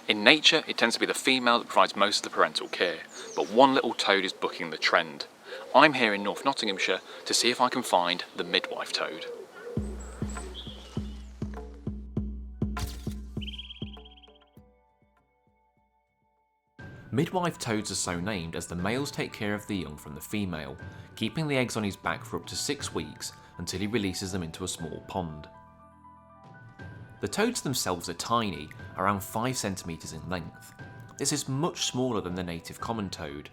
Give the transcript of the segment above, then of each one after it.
In nature, it tends to be the female that provides most of the parental care, but one little toad is bucking the trend. I'm here in North Nottinghamshire to see if I can find the midwife toad. Midwife toads are so named as the males take care of the young from the female, keeping the eggs on his back for up to 6 weeks until he releases them into a small pond. The toads themselves are tiny, around 5 centimetres in length. This is much smaller than the native common toad.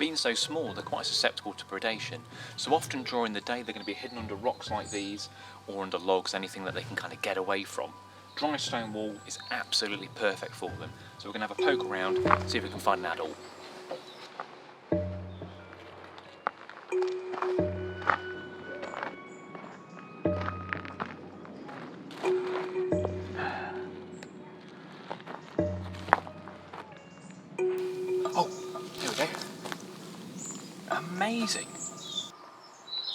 Being so small, they're quite susceptible to predation, so often during the day they're going to be hidden under rocks like these, or under logs, anything that they can kind of get away from. Dry stone wall is absolutely perfect for them, so we're going to have a poke around, see if we can find an adult. Oh, here we go. Amazing!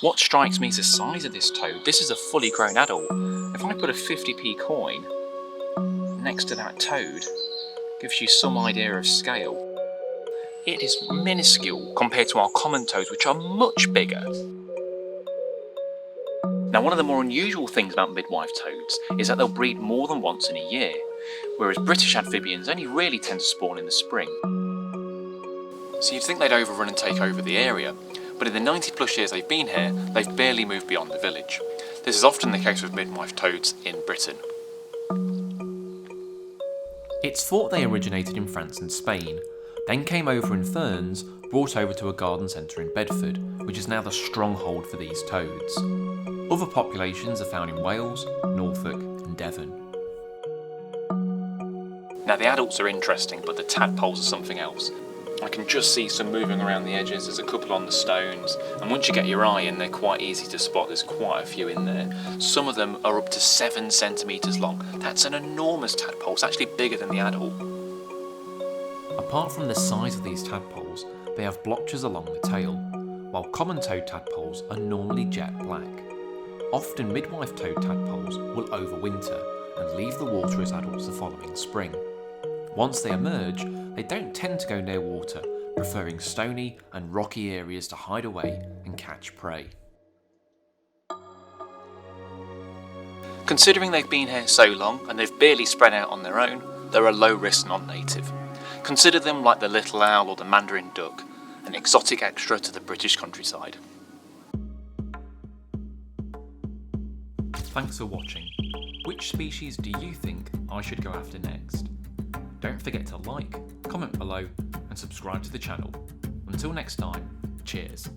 What strikes me is the size of this toad. This is a fully grown adult. If I put a 50p coin next to that toad, gives you some idea of scale. It is minuscule compared to our common toads, which are much bigger. Now, one of the more unusual things about midwife toads is that they'll breed more than once in a year, whereas British amphibians only really tend to spawn in the spring. So you'd think they'd overrun and take over the area, but in the 90 plus years they've been here, they've barely moved beyond the village. This is often the case with midwife toads in Britain. It's thought they originated in France and Spain, then came over in ferns, brought over to a garden centre in Bedford, which is now the stronghold for these toads. Other populations are found in Wales, Norfolk and Devon. Now the adults are interesting, but the tadpoles are something else. I can just see some moving around the edges, there's a couple on the stones, and once you get your eye in, they're quite easy to spot. There's quite a few in there. Some of them are up to 7 centimetres long. That's an enormous tadpole, it's actually bigger than the adult. Apart from the size of these tadpoles, they have blotches along the tail, while common toad tadpoles are normally jet black. Often midwife toad tadpoles will overwinter and leave the water as adults the following spring. Once they emerge, they don't tend to go near water, preferring stony and rocky areas to hide away and catch prey. Considering they've been here so long and they've barely spread out on their own, they're a low-risk non-native. Consider them like the little owl or the mandarin duck, an exotic extra to the British countryside. Thanks for watching. Which species do you think I should go after next? Don't forget to like, comment below and subscribe to the channel. Until next time, cheers.